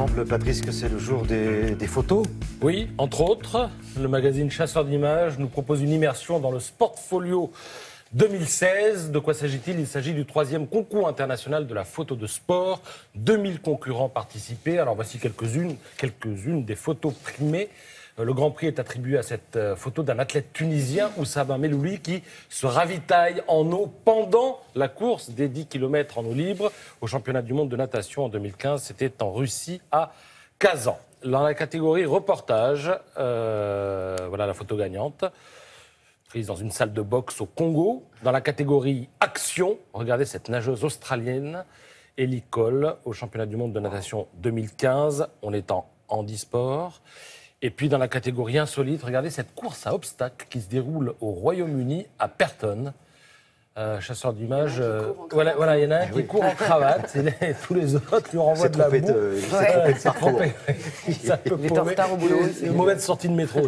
semble, Patrice, que c'est le jour des photos. Oui, entre autres, le magazine Chasseurs d'images nous propose une immersion dans le Sportfolio 2016. De quoi s'agit-il? Il s'agit du 3e concours international de la photo de sport. 2000 concurrents participaient. Alors voici quelques-unes des photos primées. Le Grand Prix est attribué à cette photo d'un athlète tunisien, Oussama Melouli, qui se ravitaille en eau pendant la course des 10 km en eau libre au championnat du monde de natation en 2015. C'était en Russie, à Kazan. Dans la catégorie reportage, voilà la photo gagnante, prise dans une salle de boxe au Congo. Dans la catégorie action, regardez cette nageuse australienne, Ellie Cole, au championnat du monde de natation 2015. On est en handisport. Et puis dans la catégorie insolite, regardez cette course à obstacles qui se déroule au Royaume-Uni, à Perton. Chasseur d'images, voilà, il y en a un qui court en cravate, et tous les autres lui renvoient de la boue. Ça peut Il est en retard au boulot. C'est une mauvaise sortie de métro.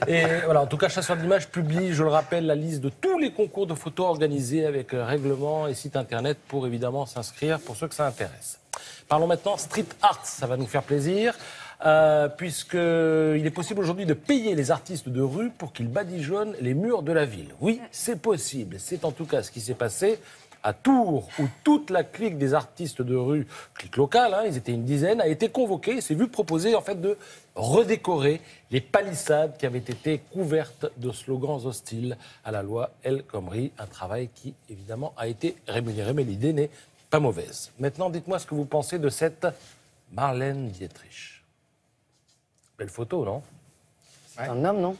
Et voilà, en tout cas, Chasseur d'images publie, je le rappelle, la liste de tous les concours de photos organisés avec règlement et site internet pour évidemment s'inscrire pour ceux que ça intéresse. Parlons maintenant street art, ça va nous faire plaisir. Puisqu'il est possible aujourd'hui de payer les artistes de rue pour qu'ils badigeonnent les murs de la ville. Oui, c'est possible. C'est en tout cas ce qui s'est passé à Tours, où toute la clique des artistes de rue, clique locale, ils étaient une dizaine, a été convoquée et s'est vu proposer en fait de redécorer les palissades qui avaient été couvertes de slogans hostiles à la loi El Khomri. Un travail qui, évidemment, a été rémunéré, mais l'idée n'est pas mauvaise. Maintenant, dites-moi ce que vous pensez de cette Marlène Dietrich. Belle photo, non? C'est un homme, non?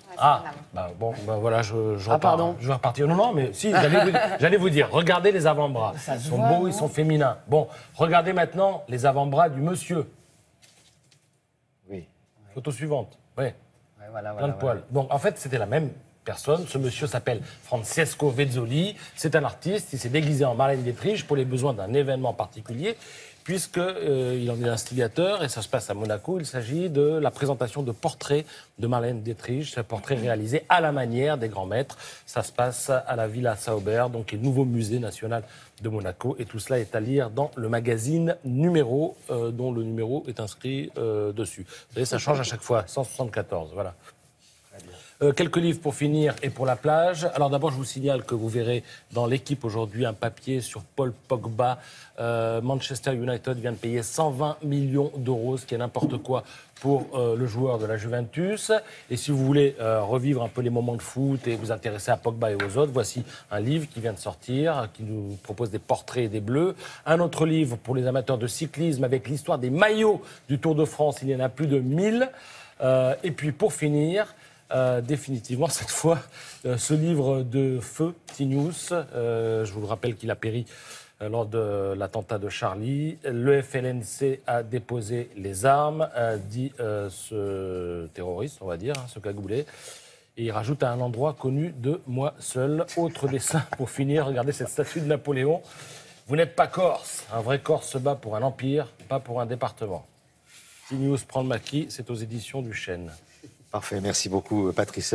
Ouais, voilà, je repars. Pardon. Je vais repartir. Non, mais si, j'allais vous dire, regardez les avant-bras. Ils sont beaux, ils sont féminins. Bon, regardez maintenant les avant-bras du monsieur. Oui. Photo suivante. Oui. Voilà, Plein de poils. Donc, en fait, c'était la même personne. Ce monsieur s'appelle Francesco Vezzoli. C'est un artiste. Il s'est déguisé en Marlène Dietrich pour les besoins d'un événement particulier, puisqu'il en est l'instigateur, et ça se passe à Monaco. Il s'agit de la présentation de portraits de Marlène Dietrich, ce portrait réalisé à la manière des grands maîtres. Ça se passe à la Villa Sauber, donc qui est le nouveau musée national de Monaco. Et tout cela est à lire dans le magazine Numéro, dont le numéro est inscrit dessus. Vous savez, ça change à chaque fois, 174, voilà. Quelques livres pour finir et pour la plage. Alors d'abord, je vous signale que vous verrez dans l'équipe aujourd'hui un papier sur Paul Pogba. Manchester United vient de payer 120 millions d'euros, ce qui est n'importe quoi pour le joueur de la Juventus. Et si vous voulez revivre un peu les moments de foot et vous intéresser à Pogba et aux autres, voici un livre qui vient de sortir, qui nous propose des portraits des Bleus. Un autre livre pour les amateurs de cyclisme avec l'histoire des maillots du Tour de France. Il y en a plus de 1000. Et puis pour finir, définitivement, cette fois, ce livre de feu, CNews, je vous le rappelle qu'il a péri lors de l'attentat de Charlie. Le FLNC a déposé les armes, dit ce terroriste, on va dire, ce cagoulé. Et il rajoute à un endroit connu de moi seul. Autre dessin pour finir, regardez cette statue de Napoléon. Vous n'êtes pas Corse. Un vrai Corse se bat pour un empire, pas pour un département. CNews prend le maquis, c'est aux éditions du Chêne. Parfait, merci beaucoup Patrice.